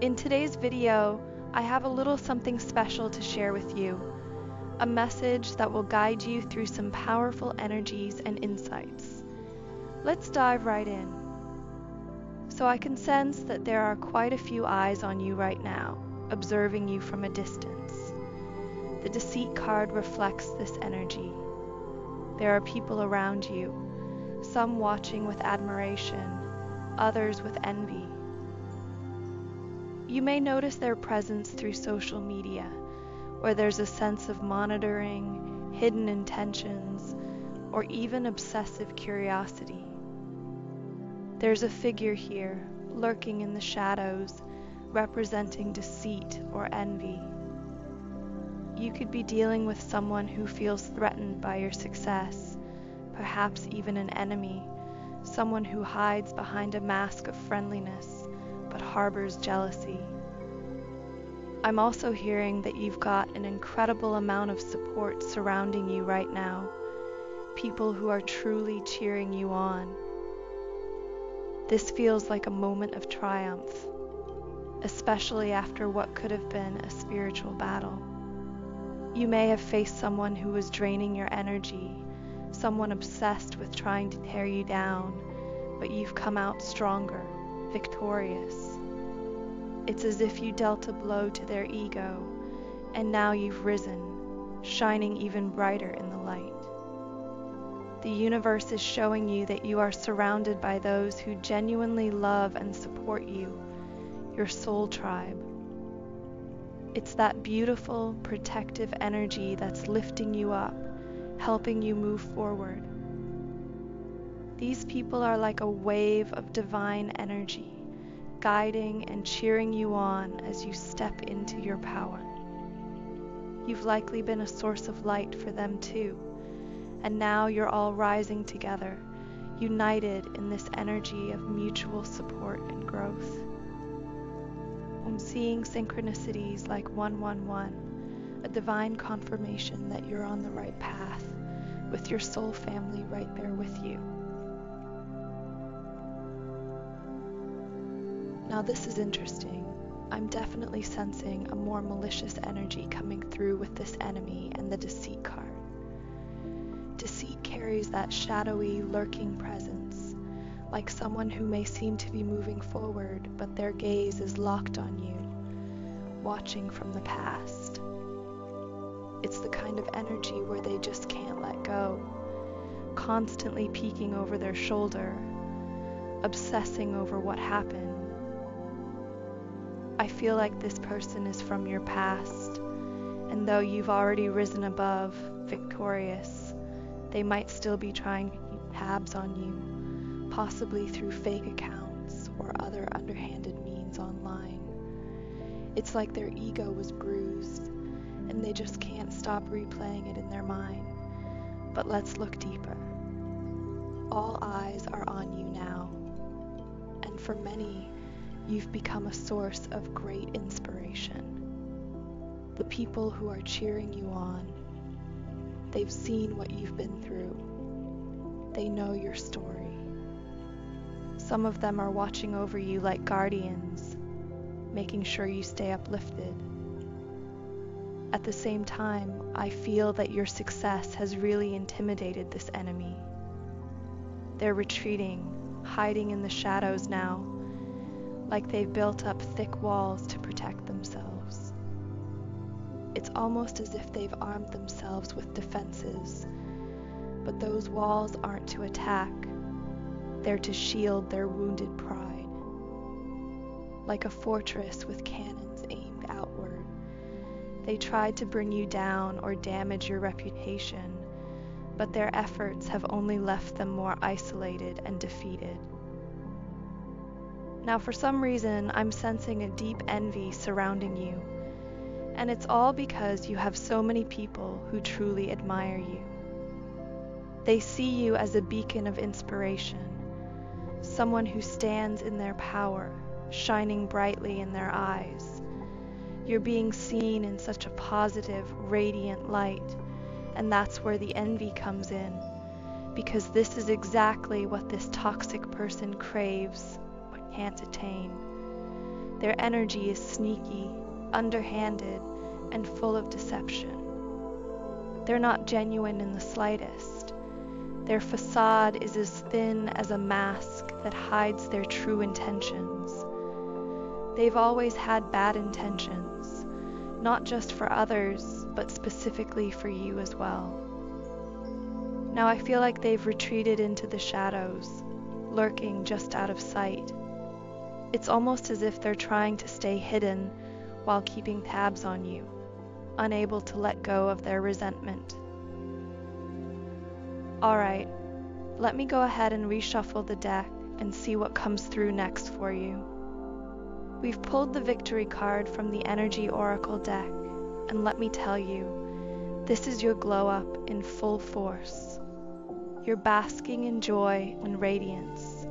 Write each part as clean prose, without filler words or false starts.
In today's video, I have a little something special to share with you, a message that will guide you through some powerful energies and insights. Let's dive right in. So I can sense that there are quite a few eyes on you right now, observing you from a distance. The Deceit card reflects this energy. There are people around you, some watching with admiration, others with envy. You may notice their presence through social media, where there's a sense of monitoring, hidden intentions, or even obsessive curiosity. There's a figure here, lurking in the shadows, representing deceit or envy. You could be dealing with someone who feels threatened by your success, perhaps even an enemy, someone who hides behind a mask of friendliness but harbors jealousy. I'm also hearing that you've got an incredible amount of support surrounding you right now, people who are truly cheering you on. This feels like a moment of triumph, especially after what could have been a spiritual battle. You may have faced someone who was draining your energy, someone obsessed with trying to tear you down, but you've come out stronger, victorious. It's as if you dealt a blow to their ego, and now you've risen, shining even brighter in the light. The universe is showing you that you are surrounded by those who genuinely love and support you, your soul tribe. It's that beautiful, protective energy that's lifting you up, helping you move forward. These people are like a wave of divine energy, guiding and cheering you on as you step into your power. You've likely been a source of light for them too, and now you're all rising together, united in this energy of mutual support and growth. I'm seeing synchronicities like 111, a divine confirmation that you're on the right path, with your soul family right there with you. Now this is interesting. I'm definitely sensing a more malicious energy coming through with this enemy and the Deceit card. Deceit carries that shadowy, lurking presence, like someone who may seem to be moving forward, but their gaze is locked on you, watching from the past. It's the kind of energy where they just can't let go, constantly peeking over their shoulder, obsessing over what happened. I feel like this person is from your past, and though you've already risen above, victorious, they might still be trying to keep tabs on you, possibly through fake accounts or other underhanded means online. It's like their ego was bruised, and they just can't stop replaying it in their mind. But let's look deeper. All eyes are on you now, and for many, you've become a source of great inspiration. The people who are cheering you on, they've seen what you've been through. They know your story. Some of them are watching over you like guardians, making sure you stay uplifted. At the same time, I feel that your success has really intimidated this enemy. They're retreating, hiding in the shadows now, like they've built up thick walls to protect themselves. It's almost as if they've armed themselves with defenses, but those walls aren't to attack, they're to shield their wounded pride. Like a fortress with cannons aimed outward, they tried to bring you down or damage your reputation, but their efforts have only left them more isolated and defeated. Now for some reason, I'm sensing a deep envy surrounding you, and it's all because you have so many people who truly admire you. They see you as a beacon of inspiration, someone who stands in their power, shining brightly in their eyes. You're being seen in such a positive, radiant light, and that's where the envy comes in, because this is exactly what this toxic person craves but can't attain. Their energy is sneaky, underhanded, and full of deception. They're not genuine in the slightest. Their facade is as thin as a mask that hides their true intentions. They've always had bad intentions, not just for others, but specifically for you as well. Now I feel like they've retreated into the shadows, lurking just out of sight. It's almost as if they're trying to stay hidden while keeping tabs on you, unable to let go of their resentment. Alright, let me go ahead and reshuffle the deck and see what comes through next for you. We've pulled the Victory card from the Energy Oracle deck, and let me tell you, this is your glow up in full force. You're basking in joy and radiance,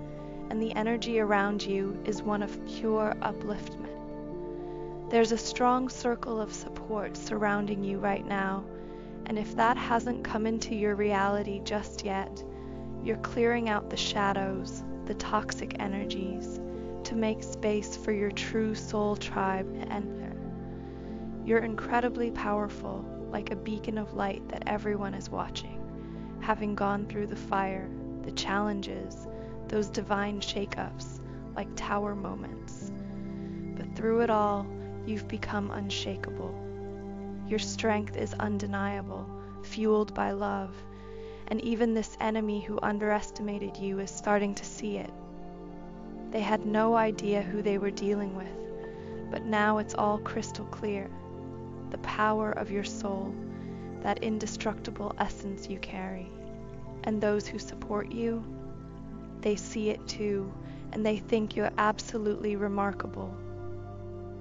and the energy around you is one of pure upliftment. There's a strong circle of support surrounding you right now, and if that hasn't come into your reality just yet, you're clearing out the shadows, the toxic energies, to make space for your true soul tribe to enter. You're incredibly powerful, like a beacon of light that everyone is watching, having gone through the fire, the challenges, those divine shakeups, like tower moments. But through it all, you've become unshakable. Your strength is undeniable, fueled by love, and even this enemy who underestimated you is starting to see it. They had no idea who they were dealing with, but now it's all crystal clear. The power of your soul, that indestructible essence you carry. And those who support you, they see it too, and they think you're absolutely remarkable.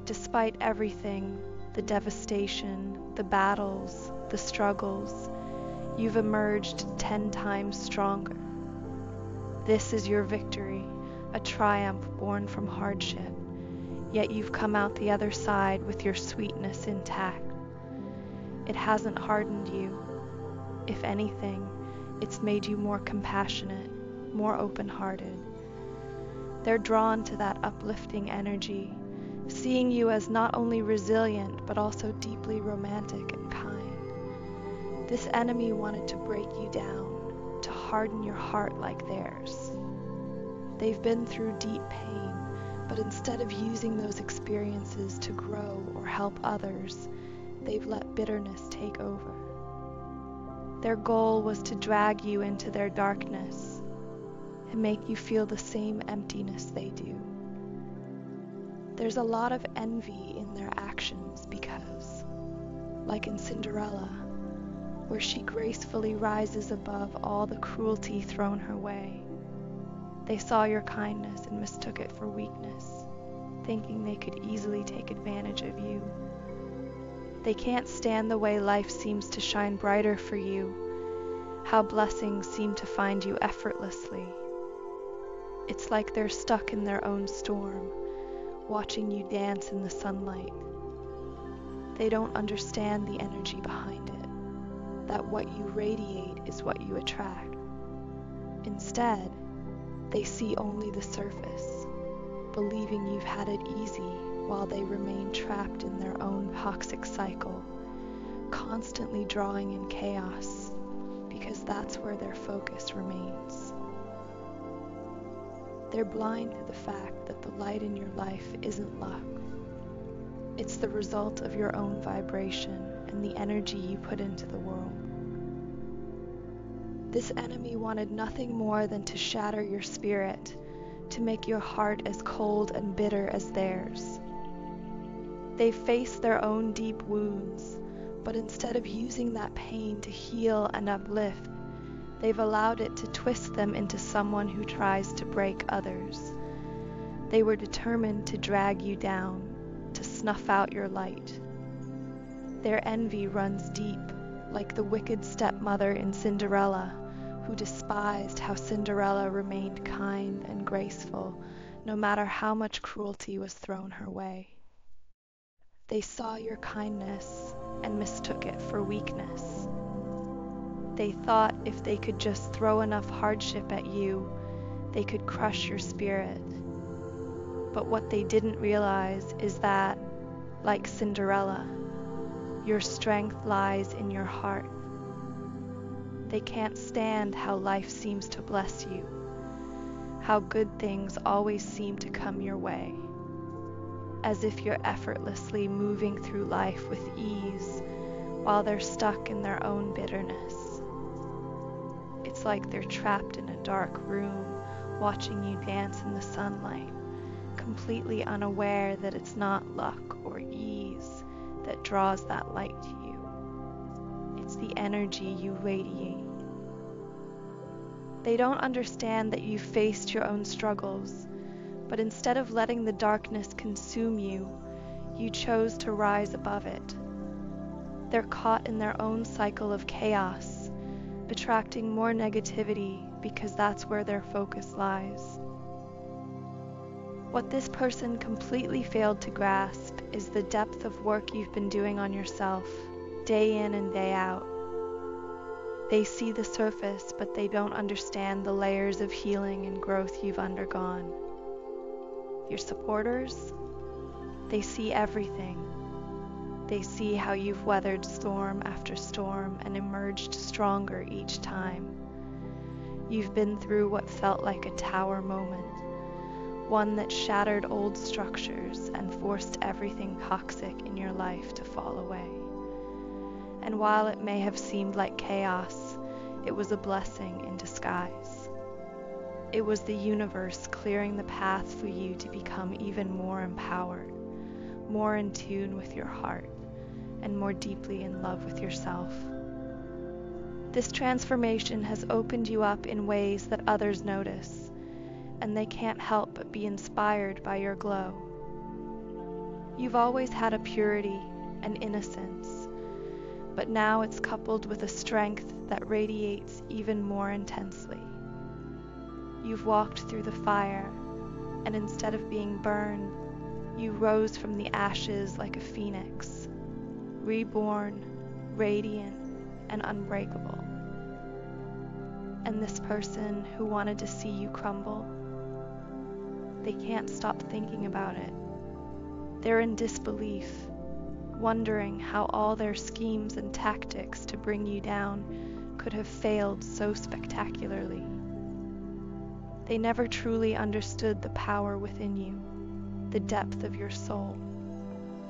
Despite everything, the devastation, the battles, the struggles, you've emerged 10 times stronger. This is your victory, a triumph born from hardship, yet you've come out the other side with your sweetness intact. It hasn't hardened you. If anything, it's made you more compassionate, more open-hearted. They're drawn to that uplifting energy, seeing you as not only resilient, but also deeply romantic and kind. This enemy wanted to break you down, to harden your heart like theirs. They've been through deep pain, but instead of using those experiences to grow or help others, they've let bitterness take over. Their goal was to drag you into their darkness and make you feel the same emptiness they do. There's a lot of envy in their actions because, like in Cinderella, where she gracefully rises above all the cruelty thrown her way, they saw your kindness and mistook it for weakness, thinking they could easily take advantage of you. They can't stand the way life seems to shine brighter for you, how blessings seem to find you effortlessly. It's like they're stuck in their own storm, watching you dance in the sunlight. They don't understand the energy behind it, that what you radiate is what you attract. Instead, they see only the surface, believing you've had it easy while they remain trapped in their own toxic cycle, constantly drawing in chaos, because that's where their focus remains. They're blind to the fact that the light in your life isn't luck. It's the result of your own vibration and the energy you put into the world. This enemy wanted nothing more than to shatter your spirit, to make your heart as cold and bitter as theirs. They faced their own deep wounds, but instead of using that pain to heal and uplift, they've allowed it to twist them into someone who tries to break others. They were determined to drag you down, to snuff out your light. Their envy runs deep, like the wicked stepmother in Cinderella, who despised how Cinderella remained kind and graceful, no matter how much cruelty was thrown her way. They saw your kindness and mistook it for weakness. They thought if they could just throw enough hardship at you, they could crush your spirit. But what they didn't realize is that, like Cinderella, your strength lies in your heart. They can't stand how life seems to bless you, how good things always seem to come your way, as if you're effortlessly moving through life with ease while they're stuck in their own bitterness. It's like they're trapped in a dark room watching you dance in the sunlight, completely unaware that it's not luck or ease that draws that light to you. It's the energy you radiate. They don't understand that you've faced your own struggles, but instead of letting the darkness consume you, you chose to rise above it. They're caught in their own cycle of chaos, attracting more negativity because that's where their focus lies. What this person completely failed to grasp is the depth of work you've been doing on yourself, day in and day out. They see the surface, but they don't understand the layers of healing and growth you've undergone. Your supporters, they see everything. They see how you've weathered storm after storm and emerged stronger each time. You've been through what felt like a tower moment, one that shattered old structures and forced everything toxic in your life to fall away. And while it may have seemed like chaos, it was a blessing in disguise. It was the universe clearing the path for you to become even more empowered, more in tune with your heart, and more deeply in love with yourself. This transformation has opened you up in ways that others notice, and they can't help but be inspired by your glow. You've always had a purity and innocence, but now it's coupled with a strength that radiates even more intensely. You've walked through the fire, and instead of being burned, you rose from the ashes like a phoenix, reborn, radiant, and unbreakable. And this person who wanted to see you crumble, they can't stop thinking about it. They're in disbelief, wondering how all their schemes and tactics to bring you down could have failed so spectacularly. They never truly understood the power within you, the depth of your soul,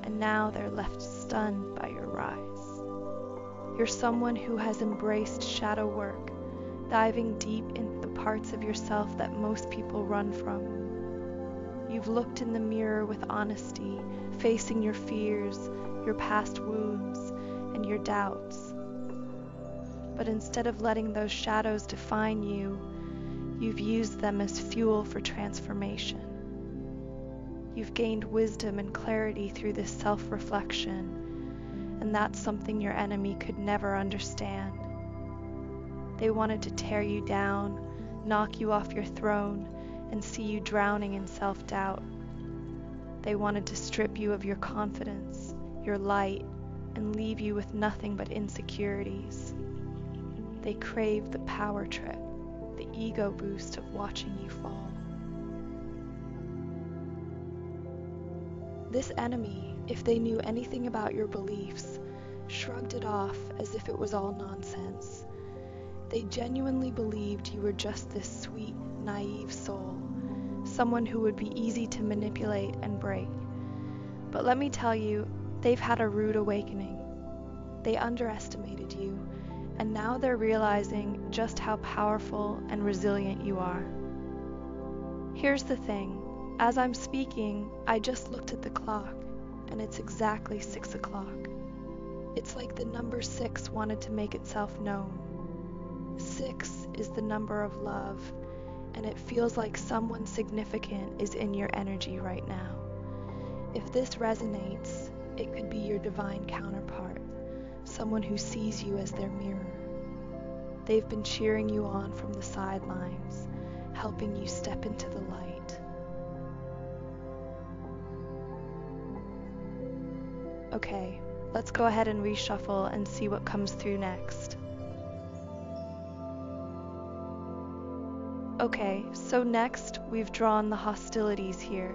and now they're left stunned by your rise. You're someone who has embraced shadow work, diving deep into the parts of yourself that most people run from. You've looked in the mirror with honesty, facing your fears, your past wounds, and your doubts. But instead of letting those shadows define you, you've used them as fuel for transformation. You've gained wisdom and clarity through this self-reflection, and that's something your enemy could never understand. They wanted to tear you down, knock you off your throne, and see you drowning in self-doubt. They wanted to strip you of your confidence, your light, and leave you with nothing but insecurities. They craved the power trip, the ego boost of watching you fall. This enemy, if they knew anything about your beliefs, shrugged it off as if it was all nonsense. They genuinely believed you were just this sweet, naive soul, someone who would be easy to manipulate and break. But let me tell you, they've had a rude awakening. They underestimated you, and now they're realizing just how powerful and resilient you are. Here's the thing, as I'm speaking, I just looked at the clock, and it's exactly 6 o'clock. It's like the number 6 wanted to make itself known. 6 is the number of love, and it feels like someone significant is in your energy right now. If this resonates, it could be your divine counterpart, someone who sees you as their mirror. They've been cheering you on from the sidelines, helping you step into the light. Okay, let's go ahead and reshuffle and see what comes through next. Okay, so next we've drawn the hostilities here,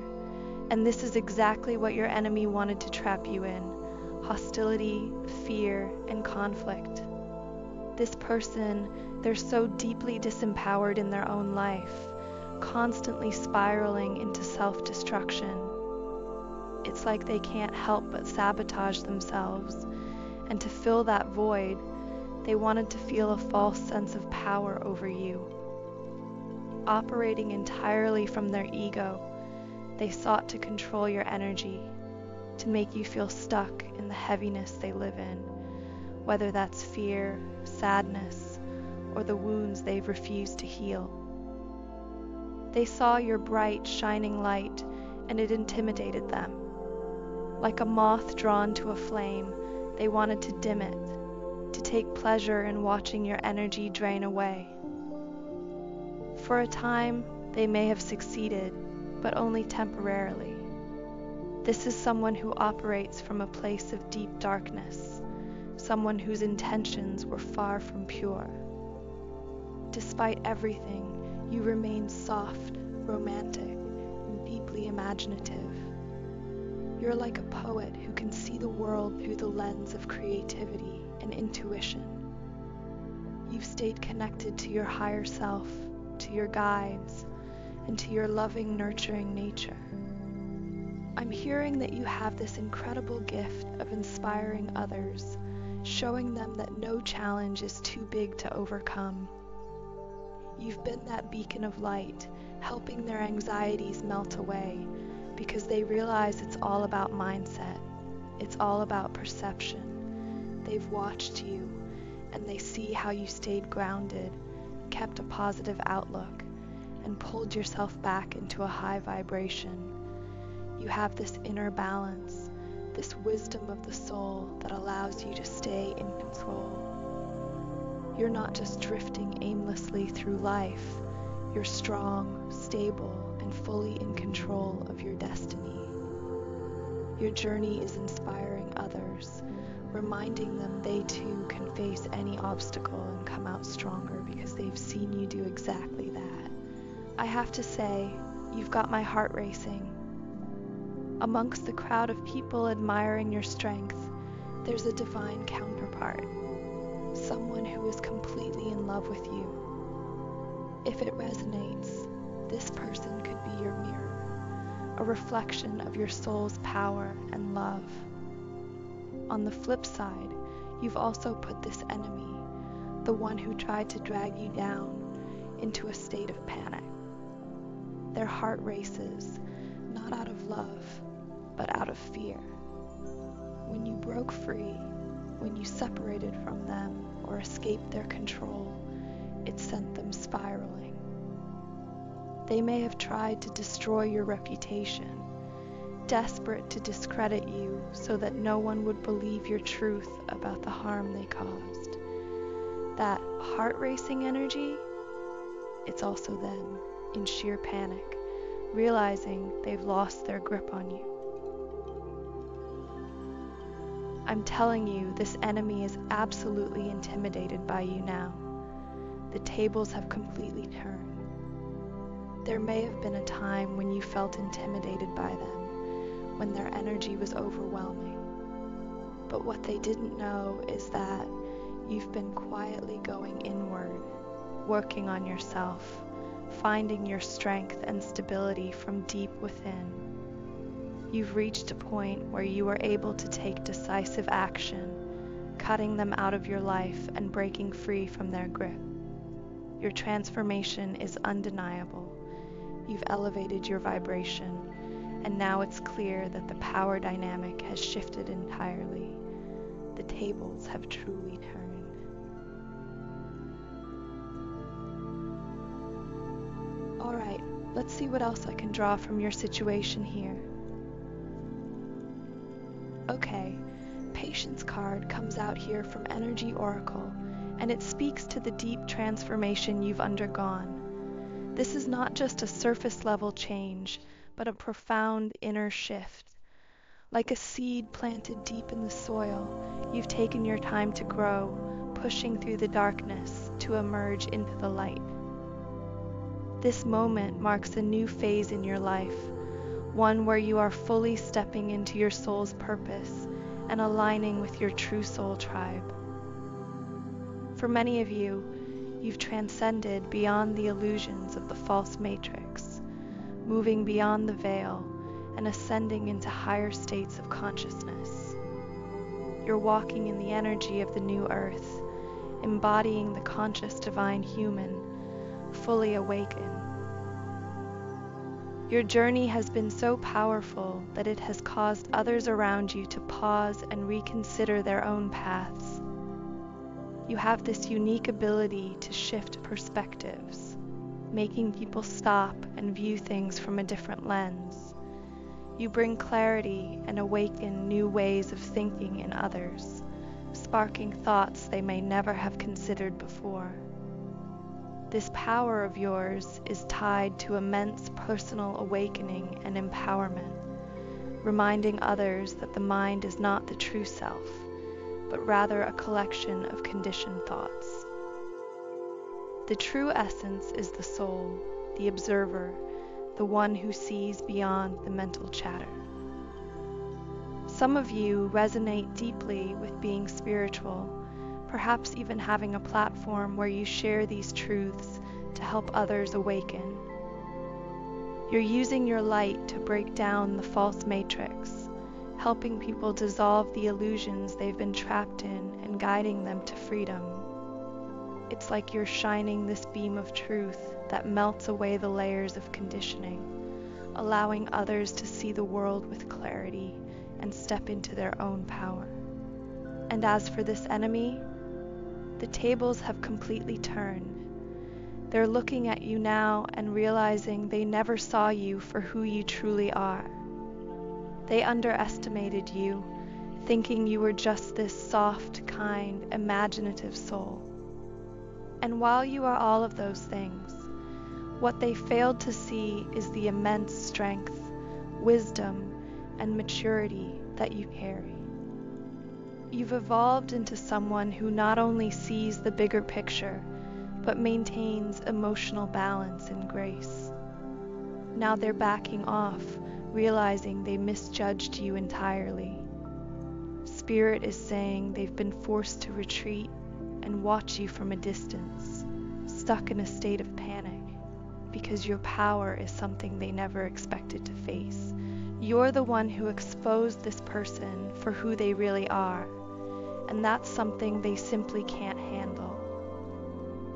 And this is exactly what your enemy wanted to trap you in: hostility, fear, and conflict. This person, they're so deeply disempowered in their own life, constantly spiraling into self-destruction. It's like they can't help but sabotage themselves, and to fill that void, they wanted to feel a false sense of power over you. Operating entirely from their ego, they sought to control your energy, to make you feel stuck in the heaviness they live in, whether that's fear, sadness, or the wounds they've refused to heal. They saw your bright, shining light, and it intimidated them. Like a moth drawn to a flame, they wanted to dim it, to take pleasure in watching your energy drain away. For a time, they may have succeeded, but only temporarily. This is someone who operates from a place of deep darkness, someone whose intentions were far from pure. Despite everything, you remain soft, romantic, and deeply imaginative. You're like a poet who can see the world through the lens of creativity and intuition. You've stayed connected to your higher self, to your guides, and to your loving, nurturing nature. I'm hearing that you have this incredible gift of inspiring others, showing them that no challenge is too big to overcome. You've been that beacon of light, helping their anxieties melt away, because they realize it's all about mindset. It's all about perception. They've watched you, and they see how you stayed grounded, kept a positive outlook, and pulled yourself back into a high vibration. You have this inner balance, this wisdom of the soul that allows you to stay in control. You're not just drifting aimlessly through life. You're strong, stable, and fully in control of your destiny. Your journey is inspiring others, reminding them they too can face any obstacle and come out stronger because they've seen you do exactly that. I have to say, you've got my heart racing. Amongst the crowd of people admiring your strength, there's a divine counterpart, someone who is completely in love with you. If it resonates, this person could be your mirror, a reflection of your soul's power and love. On the flip side, you've also put this enemy, the one who tried to drag you down, into a state of panic. Their heart races, not out of love, but out of fear. When you broke free, when you separated from them or escaped their control, it sent them spiraling. They may have tried to destroy your reputation, desperate to discredit you so that no one would believe your truth about the harm they caused. That heart-racing energy, it's also them, in sheer panic, realizing they've lost their grip on you. I'm telling you, this enemy is absolutely intimidated by you now. The tables have completely turned. There may have been a time when you felt intimidated by them, when their energy was overwhelming. But what they didn't know is that you've been quietly going inward, working on yourself, finding your strength and stability from deep within. You've reached a point where you are able to take decisive action, cutting them out of your life and breaking free from their grip. Your transformation is undeniable. You've elevated your vibration, and now it's clear that the power dynamic has shifted entirely. The tables have truly turned. All right, let's see what else I can draw from your situation here. Okay, Patience card comes out here from Energy Oracle, and it speaks to the deep transformation you've undergone. This is not just a surface level change, but a profound inner shift. Like a seed planted deep in the soil, you've taken your time to grow, pushing through the darkness to emerge into the light. This moment marks a new phase in your life, one where you are fully stepping into your soul's purpose and aligning with your true soul tribe. For many of you, you've transcended beyond the illusions of the false matrix, moving beyond the veil and ascending into higher states of consciousness. You're walking in the energy of the new earth, embodying the conscious divine human, fully awakened. Your journey has been so powerful that it has caused others around you to pause and reconsider their own paths. You have this unique ability to shift perspectives, making people stop and view things from a different lens. You bring clarity and awaken new ways of thinking in others, sparking thoughts they may never have considered before. This power of yours is tied to immense personal awakening and empowerment, reminding others that the mind is not the true self, but rather a collection of conditioned thoughts. The true essence is the soul, the observer, the one who sees beyond the mental chatter. Some of you resonate deeply with being spiritual, perhaps even having a platform where you share these truths to help others awaken. You're using your light to break down the false matrix, helping people dissolve the illusions they've been trapped in and guiding them to freedom. It's like you're shining this beam of truth that melts away the layers of conditioning, allowing others to see the world with clarity and step into their own power. And as for this enemy, the tables have completely turned. They're looking at you now and realizing they never saw you for who you truly are. They underestimated you, thinking you were just this soft, kind, imaginative soul. And while you are all of those things, what they failed to see is the immense strength, wisdom, and maturity that you carry. You've evolved into someone who not only sees the bigger picture, but maintains emotional balance and grace. Now they're backing off, realizing they misjudged you entirely. Spirit is saying they've been forced to retreat and watch you from a distance, stuck in a state of panic, because your power is something they never expected to face. You're the one who exposed this person for who they really are, and that's something they simply can't handle.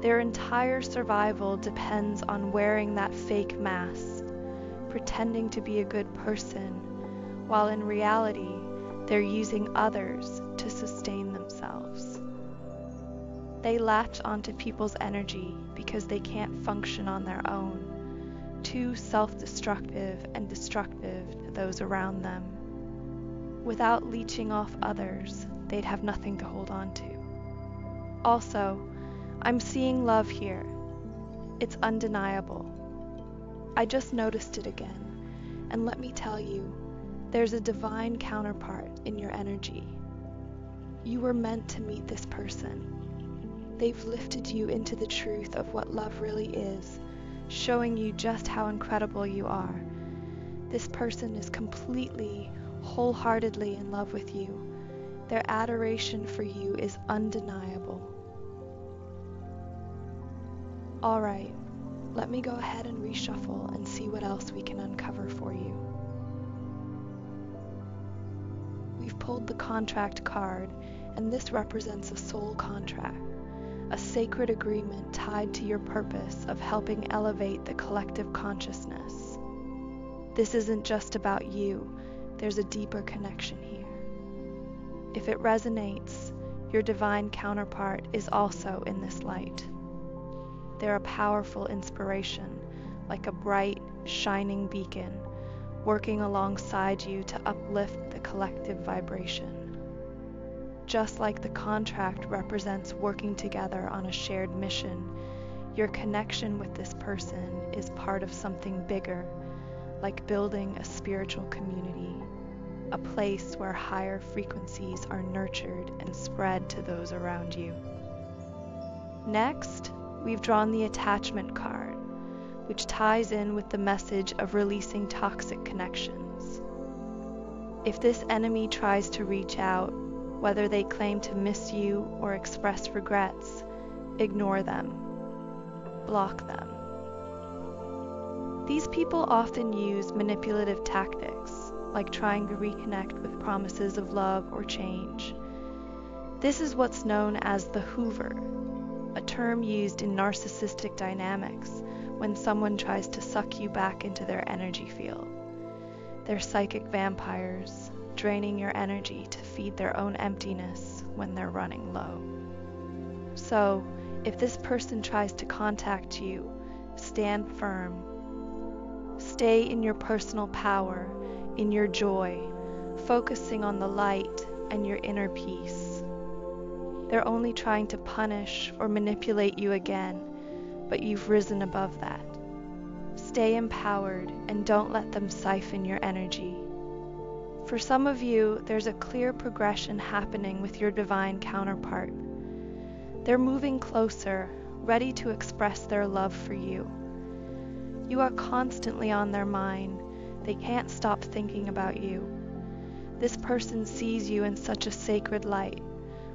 Their entire survival depends on wearing that fake mask, pretending to be a good person, while in reality, they're using others to sustain themselves. They latch onto people's energy because they can't function on their own, too self-destructive and destructive to those around them. Without leeching off others, they'd have nothing to hold on to. Also, I'm seeing love here. It's undeniable. I just noticed it again, and let me tell you, there's a divine counterpart in your energy. You were meant to meet this person. They've lifted you into the truth of what love really is, showing you just how incredible you are. This person is completely, wholeheartedly in love with you. Their adoration for you is undeniable. All right, let me go ahead and reshuffle and see what else we can uncover for you. We've pulled the contract card, and this represents a soul contract, a sacred agreement tied to your purpose of helping elevate the collective consciousness. This isn't just about you, there's a deeper connection here. If it resonates, your divine counterpart is also in this light. They're a powerful inspiration, like a bright, shining beacon, working alongside you to uplift the collective vibration. Just like the contract represents working together on a shared mission, your connection with this person is part of something bigger, like building a spiritual community, a place where higher frequencies are nurtured and spread to those around you. Next, we've drawn the attachment card, which ties in with the message of releasing toxic connections. If this enemy tries to reach out, whether they claim to miss you or express regrets, ignore them. Block them. These people often use manipulative tactics, like trying to reconnect with promises of love or change. This is what's known as the Hoover, a term used in narcissistic dynamics when someone tries to suck you back into their energy field. They're psychic vampires, draining your energy to feed their own emptiness when they're running low. So, if this person tries to contact you, stand firm. Stay in your personal power, in your joy, focusing on the light and your inner peace. They're only trying to punish or manipulate you again, but you've risen above that. Stay empowered and don't let them siphon your energy. For some of you, there's a clear progression happening with your divine counterpart. They're moving closer, ready to express their love for you. You are constantly on their mind. They can't stop thinking about you. This person sees you in such a sacred light,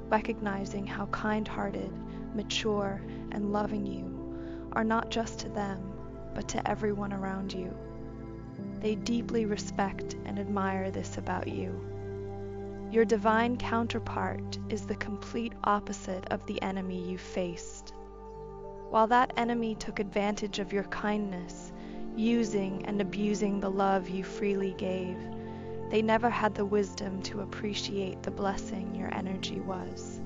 recognizing how kind-hearted, mature, and loving you are not just to them, but to everyone around you. They deeply respect and admire this about you. Your divine counterpart is the complete opposite of the enemy you faced. While that enemy took advantage of your kindness, using and abusing the love you freely gave, they never had the wisdom to appreciate the blessing your energy was.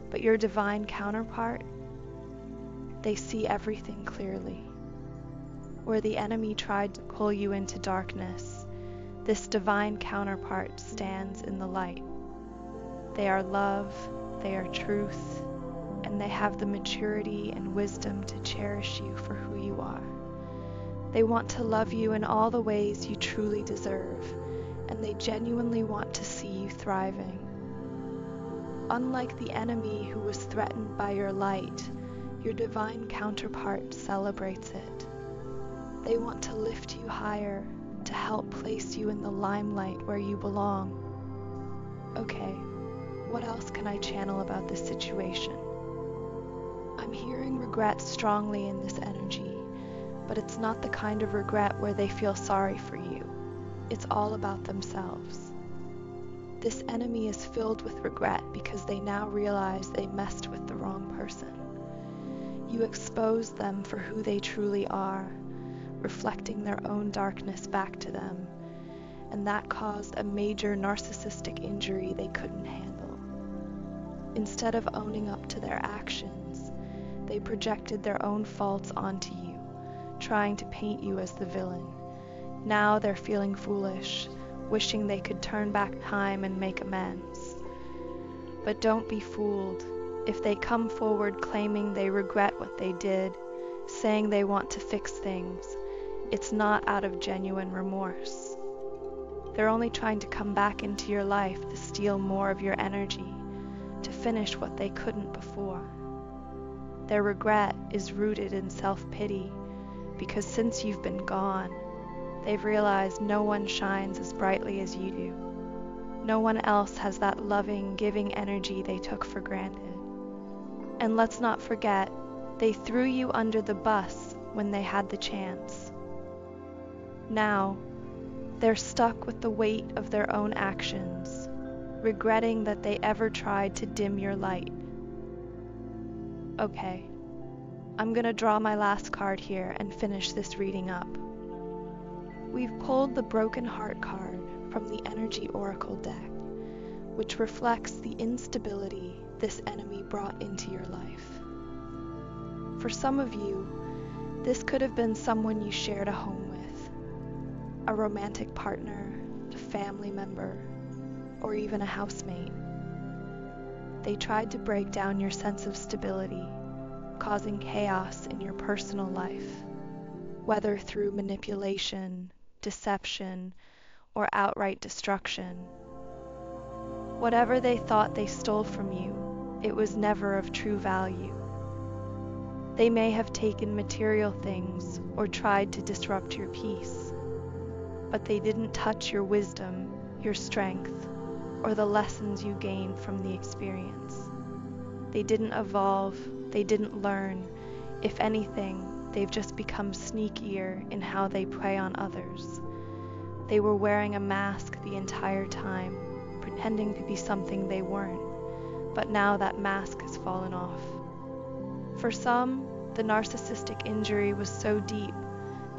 But your divine counterpart, they see everything clearly. Where the enemy tried to pull you into darkness, this divine counterpart stands in the light. They are love, they are truth, and they have the maturity and wisdom to cherish you for who you are. They want to love you in all the ways you truly deserve, and they genuinely want to see you thriving. Unlike the enemy who was threatened by your light, your divine counterpart celebrates it. They want to lift you higher, to help place you in the limelight where you belong. Okay, what else can I channel about this situation? I'm hearing regret strongly in this energy, but it's not the kind of regret where they feel sorry for you. It's all about themselves. This enemy is filled with regret because they now realize they messed with the wrong person. You exposed them for who they truly are, reflecting their own darkness back to them, and that caused a major narcissistic injury they couldn't handle. Instead of owning up to their actions, they projected their own faults onto you, trying to paint you as the villain. Now they're feeling foolish, wishing they could turn back time and make amends. But don't be fooled. If they come forward claiming they regret what they did, saying they want to fix things, it's not out of genuine remorse. They're only trying to come back into your life to steal more of your energy, to finish what they couldn't before. Their regret is rooted in self-pity, because since you've been gone, they've realized no one shines as brightly as you do. No one else has that loving, giving energy they took for granted. And let's not forget, they threw you under the bus when they had the chance. Now, they're stuck with the weight of their own actions, regretting that they ever tried to dim your light. Okay, I'm gonna draw my last card here and finish this reading up. We've pulled the Broken Heart card from the Energy Oracle deck, which reflects the instability this enemy brought into your life. For some of you, this could have been someone you shared a home with, a romantic partner, a family member, or even a housemate. They tried to break down your sense of stability, causing chaos in your personal life, whether through manipulation, deception, or outright destruction. Whatever they thought they stole from you, it was never of true value. They may have taken material things or tried to disrupt your peace, but they didn't touch your wisdom, your strength, or the lessons you gained from the experience. They didn't evolve, they didn't learn. If anything, they've just become sneakier in how they prey on others. They were wearing a mask the entire time, pretending to be something they weren't, but now that mask has fallen off. For some, the narcissistic injury was so deep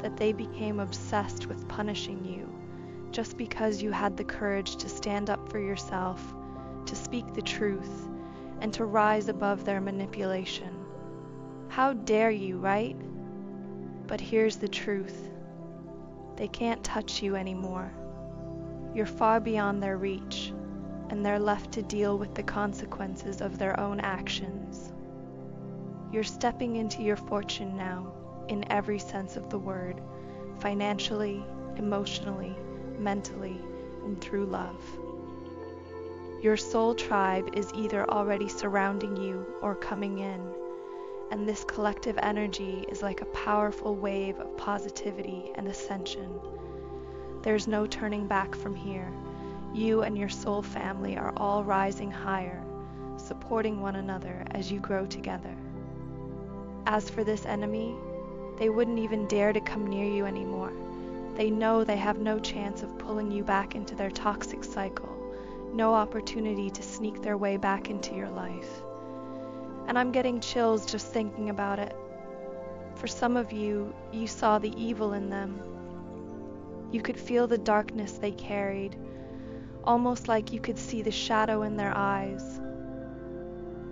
that they became obsessed with punishing you, just because you had the courage to stand up for yourself, to speak the truth, and to rise above their manipulation. How dare you, right? But here's the truth. They can't touch you anymore. You're far beyond their reach, and they're left to deal with the consequences of their own actions. You're stepping into your fortune now, in every sense of the word, financially, emotionally, mentally, and through love. Your soul tribe is either already surrounding you or coming in, and this collective energy is like a powerful wave of positivity and ascension. There's no turning back from here. You and your soul family are all rising higher, supporting one another as you grow together. As for this enemy, they wouldn't even dare to come near you anymore. They know they have no chance of pulling you back into their toxic cycle, no opportunity to sneak their way back into your life. And I'm getting chills just thinking about it. For some of you, you saw the evil in them. You could feel the darkness they carried, almost like you could see the shadow in their eyes.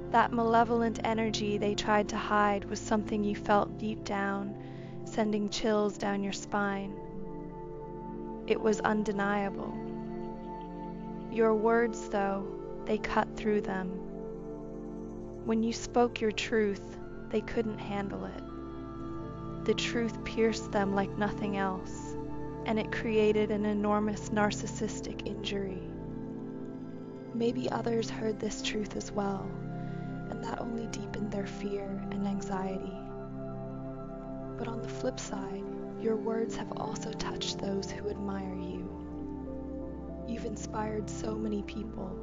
That malevolent energy they tried to hide was something you felt deep down, sending chills down your spine. It was undeniable. Your words, though, they cut through them. When you spoke your truth, they couldn't handle it. The truth pierced them like nothing else, and it created an enormous narcissistic injury. Maybe others heard this truth as well, and that only deepened their fear and anxiety. But on the flip side, your words have also touched those who admire you. You've inspired so many people,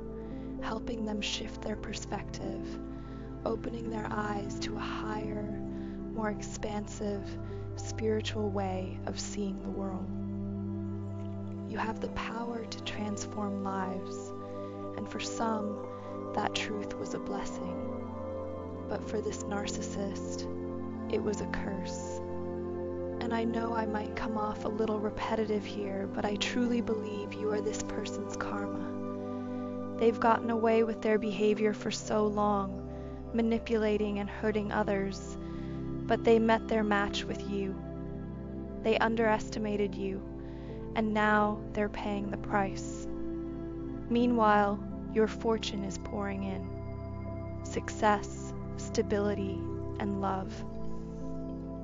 helping them shift their perspective, opening their eyes to a higher, more expansive, spiritual way of seeing the world. You have the power to transform lives, and for some, that truth was a blessing. But for this narcissist, it was a curse. And I know I might come off a little repetitive here, but I truly believe you are this person's karma. They've gotten away with their behavior for so long, manipulating and hurting others, but they met their match with you. They underestimated you, and now they're paying the price. Meanwhile, your fortune is pouring in. Success, stability, and love.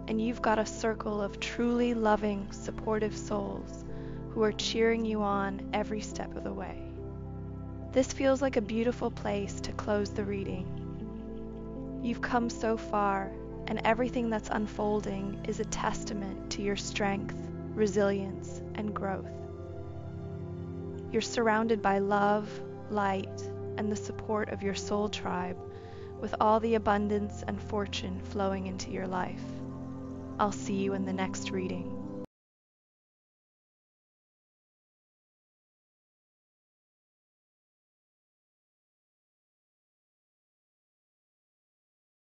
And you've got a circle of truly loving, supportive souls who are cheering you on every step of the way. This feels like a beautiful place to close the reading. You've come so far, and everything that's unfolding is a testament to your strength, resilience, and growth. You're surrounded by love, light, and the support of your soul tribe, with all the abundance and fortune flowing into your life. I'll see you in the next reading.